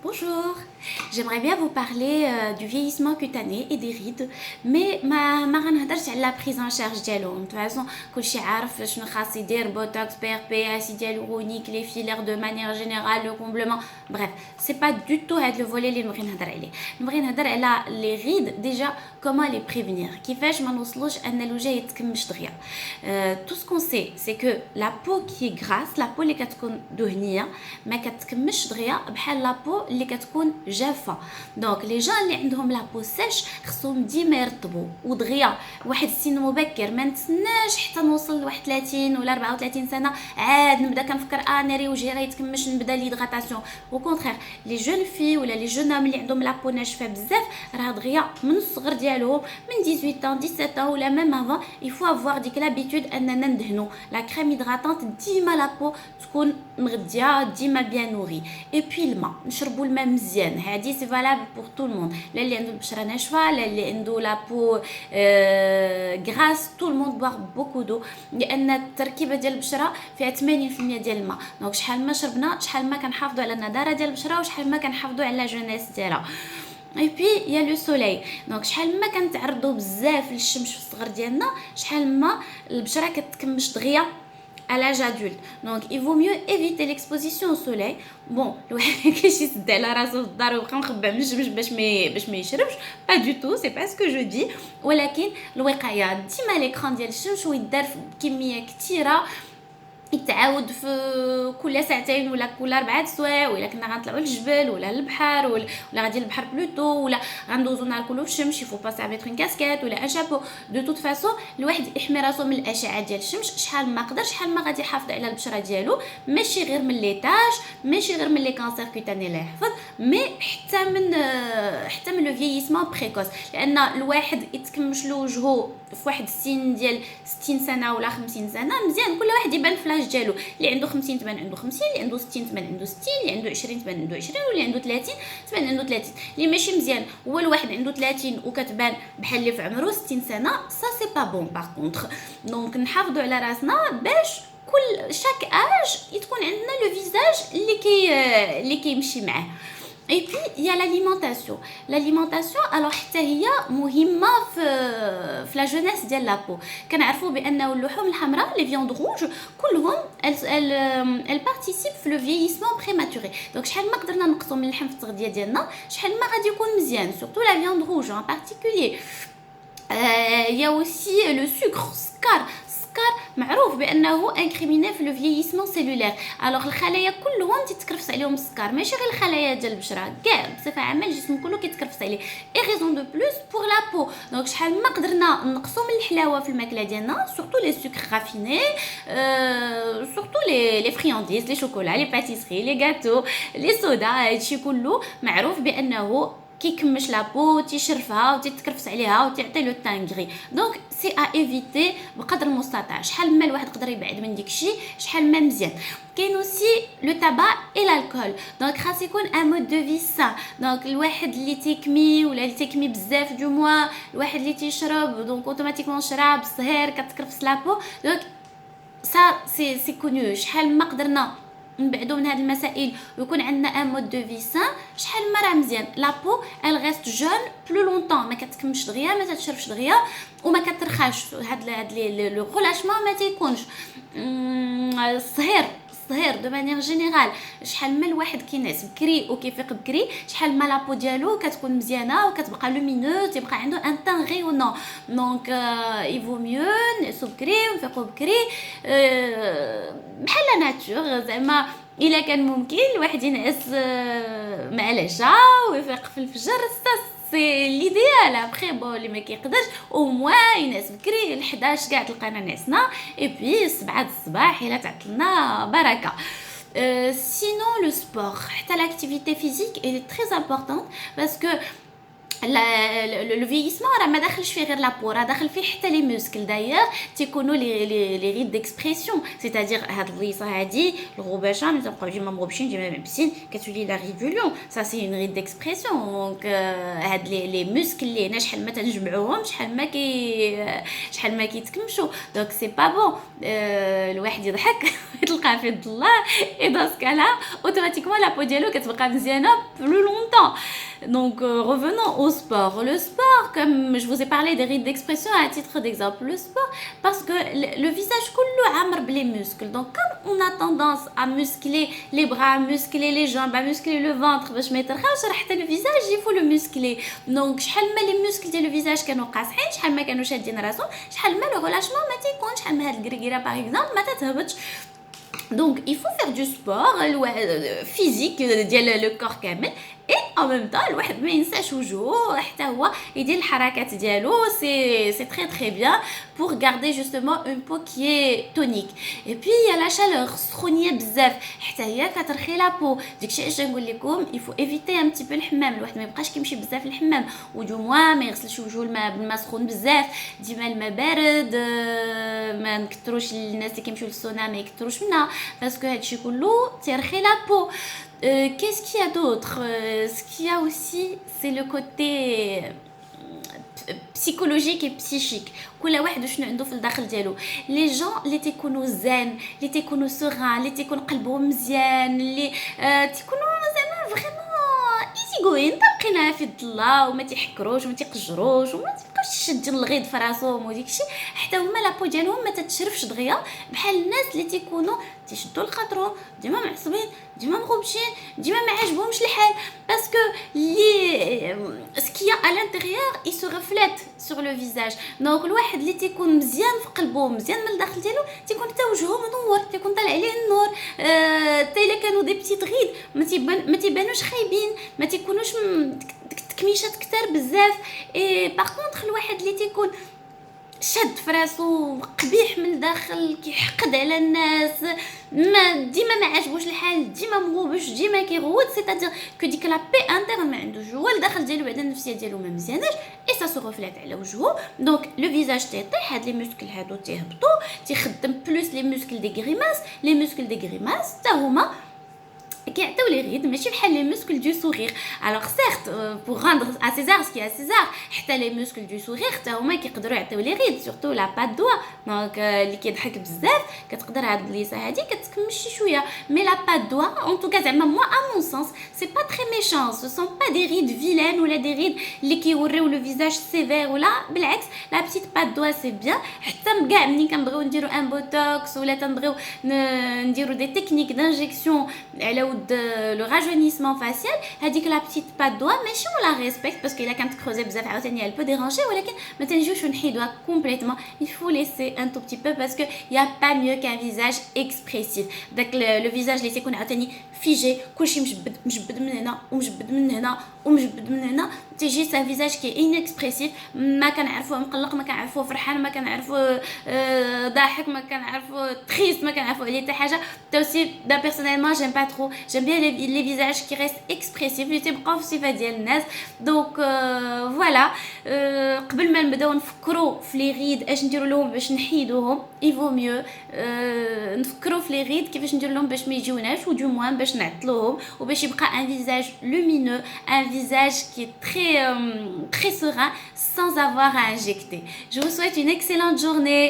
Bonjour, j'aimerais bien vous parler du vieillissement cutané et des rides, mais ما غنهضرش على la prise en charge ديالهم. De toute façon كلشي عارف شنو خاص يدير بوتوكس بي ار بي اسيد hyaluronique les fillers de manière générale le comblement. Bref, c'est pas du tout هاد le volet اللي نبغي نهضر عليه. نبغي نهضر على les rides déjà comment les prévenir. كيفاش ما نوصلوش ان الوجه يتكمش دغيا. Tout ce qu'on sait c'est que la peau qui est grasse, la peau اللي كتكون دهنيه ما كتكمش دغيا بحال la peau اللي كتكون جافه. دونك لي جان اللي عندهم لا بو سيش خصهم ديما يرطبوا ودغيا واحد السن مبكر، ما نتسناش حتى نوصل لواحد 30 ولا 34 سنه عاد نبدا كنفكر ناري وجهي غيتكمش نبدا ليدغاتاسيون. او كونترير لي جون في ولا لي جون اللي عندهم لا بو ناشفه بزاف راه دغيا من الصغر ديالهم من 18 17 ولا ميم افون يفو افوار ديك لابيتود اننا ندهنوا لا كريم هيدراتانت ديما لا بو تكون مغديه ديما بيان نوري. اي بي الماء نشربوا الماء مزيان، هادي سي فالابل بور تو الموند، لا اللي عنده البشره ناشفه لا اللي عنده لا بو غراس، تو الموند بوار بوكو دو، لان التركيبه ديال البشره فيها 80% ديال الماء. دونك شحال ما شربنا شحال ما كنحافظوا على النضاره ديال البشره وشحال ما كنحافظوا على جونيس ديالها. اي بي يا لو سوليل، دونك شحال ما كنتعرضوا بزاف للشمس في الصغر ديالنا شحال ما البشره كتكمش دغيا à l'âge adulte. Donc il vaut mieux éviter l'exposition au soleil. Bon, الواحد كيجي يسد على راسو في الدار ويبقى مخبى من الشمس باش ما يشربش، pas du tout, c'est pas ce que je dis. ولكن الوقايه ديما ليكران ديال الشمس ويدار بكميه كثيره، يتعاود في كل ساعتين ولا كل 4 سوايع، ولا كنا غنطلعوا للجبل ولا للبحر ولا غادي للبحر بلوتو ولا غندوزو نهار كله في الشمس، يفو با سا ميتر ان كاسكيت ولا ان شابو. دو توت فاسون الواحد يحمي راسو من الاشعه ديال الشمس شحال ما قدر، شحال ما غادي يحافظ على البشره ديالو، ماشي غير من لي تاج، ماشي غير من لي كانسير كوتاني اللي يحفظ، مي حتى من لو فييسمون بريكوس، لان الواحد يتكمش له وجهه في واحد السن ديال 60 سنه ولا 50 سنه مزيان، كل واحد يبان فلاش ديالو، اللي عنده 50 تبان عنده 50، اللي عنده 60 تبان عنده 60، اللي عنده 20 تبان عنده 20، واللي عنده 30 تبان عنده 30. اللي ماشي مزيان هو الواحد عنده 30 وكتبان بحال اللي في عمره 60 سنه، سا سي با بون باغ كونطخ. دونك نحافظوا على راسنا باش كل شاك اج تكون عندنا لو فيزاج اللي كيمشي معاه. Et puis il y a l'alimentation. L'alimentation alors حتى هي مهمه في لا جونيس ديال لا بو. كنعرفوا بانه اللحوم الحمراء لي فياند روج كلهم ال بارتيسيب في لو فييسمون بريماتوري. دونك شحال ما قدرنا نقصوا من اللحم في التغذيه ديالنا شحال ما غادي يكون مزيان، سورتو لا فياند روج ان بارتيكولير. il y a aussi le sucre السكر معروف بانه انكريميني في لو فييسمون سيلولير. الوغ الخلايا كلهم تيتكرفس عليهم السكر، ماشي غير الخلايا ديال البشره، كاع بصفه عامه الجسم كله كيتكرفس عليه. اي ريزون دو بلوس بور لا بو. دونك شحال ما قدرنا نقصوا من الحلاوه في الماكله ديالنا، سورتو لي سكر رافيني، سورتو لي فريانديز، لي شوكولا، لي باتيسري، لي غاتو، لي صودا، هادشي كله معروف بانه كيكمش لا بو، تيشرفها وتتكرفس عليها وتعطي لو تانغري. دونك سي ا ايفيتي بقدر المستطاع، شحال ما الواحد يقدر يبعد من داكشي شحال ما مزيان. كاين اوسي لو تابا اي الكول، دونك خاص يكون ان مود دو في سان. دونك الواحد اللي تيكمي ولا اللي تيكمي بزاف دو موا، الواحد اللي تيشرب دونك اوتوماتيكمون شراب صهير كتكرفس لابو. دونك سا سي كونيو، شحال ما قدرنا نبعدوا من هاد المسائل ويكون عندنا ان مود دو في سان شحال ما راه مزيان. لا بو ال ريست جون بلو لونطون، ما كتكمش دغيا، ما تتشرفش دغيا وما كترخاش، هاد لو ريلاشمون ما تيكونش. الصهير دو مانيير جينيرال شحال ما الواحد كينعس بكري وكيفيق بكري شحال ما لابو ديالو كتكون مزيانه وكتبقى لومينو، تيبقى عنده ان تان غيونون. دونك يفو ميو نعسو بكري ونفيقو بكري بحال ناتور. زعما الا كان ممكن الواحد ينعس مع العشاء ويفيق في الفجر، سي ليديال. ابخي بون اللي ما كيقدرش او موان ينعس بكري 11 كاع تلقانا نعسنا، اي بي 7 الصباح الا تعطلنا بركه. Sinon le sport, حتى l'activité physique est très importante parce que le vieillissement راه ما داخلش فيه غير لا بو، راه داخل فيه حتى لي موسكل. دايوغ تيكونوا لي ريد ديكسبرسيون، سيتادير هاد الريصه هادي الغباشه ملي تبقاو ديما مغبشين ديما مبسين كتولي لا ريفوليون، سا سي اون ريد ديكسبرسيون. دونك هاد لي موسكل اللي هنا شحال ما تنجمعوهم شحال ما كيتكمشوا. دونك سي با بون الواحد يضحك تلقاه في يد الله. اي dans ce cas là automatiquement la peau ديالو كتبقى مزيانه plus longtemps. Donc revenons au sport. Le sport, comme je vous ai parlé des rides d'expression à titre d'exemple, le sport parce que le visage كله عامر بلي muscles. Donc comme on a tendance à muscler les bras, muscler les jambes, à muscler le ventre باش ما يترخاوش راه حتى le visage il faut le muscler. Donc شحال ما les muscles ديال le visage كانوا قاصحين شحال ما كانوا شادين راسهم شحال ما le relâchement ما تيكونش شحال ما هاد الكريكيره باغ اكزومبل ما تتهبطش. Donc il faut faire du sport physique ديال le corps كامل et en même temps الواحد ما ينساش وجهه حتى هو يدير الحركات ديالو. c'est très très bien pour garder justement une peau qui est tonique. Et puis il y a la chaleur سخونيه بزاف حتى هي كترخي لا بو. داكشي علاش نقول لكم il faut éviter un petit peu الحمام. الواحد ما يبقاش كيمشي بزاف للحمام ودو موان ما يغسلش وجهه بالماء سخون بزاف ديما الماء بارد. ما نكثروش الناس اللي كيمشيو للسونا ما يكثروش منها باسكو هادشي كله تيرخي لا بو. Qu'est-ce qu'il y a d'autre? Ce qu'il y a aussi, c'est le côté psychologique et psychique. كل واحد شنو عنده في الداخل ديالو. لي جون اللي تيكونوا زين اللي تيكونوا سوران اللي تيكون قلبهم مزيان اللي تيكونوا زعما فريمون ايزي غوين طابقينها في يد الله وما تيحكروش وما تيقجروش وما تبقاوش شادين الغيظ في راسهم وديكشي حتى هما لابو ديالهم ما تتشرفش دغيا بحال الناس اللي تيكونوا تيشدوا الخاطرهم ديما معصبين ديما مغوبشين ديما ما عاجبهمش الحال باسكو لي سكيا à l'intérieur il se reflète sur le visage. دونك الواحد اللي تيكون مزيان في قلبه مزيان من الداخل ديالو تيكون حتى وجهه منور تيكون طالع عليه النور. حتى الا كانوا دي بتيت غيد ما تيبانوش خايبين ما تيكونوش تكميشات كتار بزاف. اي باغ كونطخ الواحد اللي تيكون شاد في راسو قبيح من الداخل كيحقد على الناس ما ديما ما عاجبوش الحال ديما مغوبش ديما كيغوت سيتادير كو ديك لا بي انترن ما عندوش هو الداخل ديالو بعدا النفسيه ديالو ما مزياناش اي سا سو ريفليت على وجهه. دونك لو فيزاج تيطيح هاد لي موسكل هادو تيهبطوا تيخدم بلوس لي موسكل دي غريماس. لي موسكل دي غريماس حتى هما كيعطيو لي ريد ماشي بحال لي موسكل دو سورير. الوغ سيرت بور راندر ا سيزار سكي ا سيزار حتى لي موسكل دو سورير حتى هما كيقدروا يعطيو لي ريد سورتو لا با دوا. دونك اللي كيضحك بزاف كتقدر هاد الليسه هادي كتكمشي شويه مي لا با دوا ان توكا زعما موا ا مون سونس سي با تري ميشون سو سون با دي ريد فيلان ولا دي ريد اللي كيوريو لو فيزاج سيفير ولا بالعكس لا بتيت با دوا سي بيان. حتى كاع ملي كنبغيو نديرو ان بوتوكس ولا تنبغيو نديرو دي تكنيك دانجيكسيون على le rajeunissement facial هذيك لا بتيت با دوا ماشي ولا ريسبكت باسكو الا كانت كروزي بزاف عاوتاني elle peut déranger ولكن ما تنجيوش نحيدوها كومبليتومون. il faut laisser un tout petit peu parce que il y a pas mieux qu'un visage expressif. داك le visage اللي تيكون عاوتاني فيجي كلشي مجبد من هنا ومجبد من هنا ومجبد من هنا تيجي سان فيزاج كي انكسبريسيف ما كنعرفوه مقلق ما كنعرفوه فرحان ما كنعرفوه ضاحك ما كنعرفوه تريست ما كنعرفوه عليه حتى حاجه. تا اوسي دا بيرسونيلمون جيم با ترو جيم بيان لي فيزاج كي ريست اكسبريسيف اللي تيبقاو في الصفه ديال الناس. دونك فوالا قبل ما نبداو نفكروا في لي ريد اش نديروا لهم باش نحيدوهم ايفو ميو نفكروا في لي ريد كيفاش ندير لهم باش ما يجيوناش ودو موان باش نعطلوهم وباش يبقى ان فيزاج لومينو un visage qui est très serein sans avoir à injecter. Je vous souhaite une excellente journée.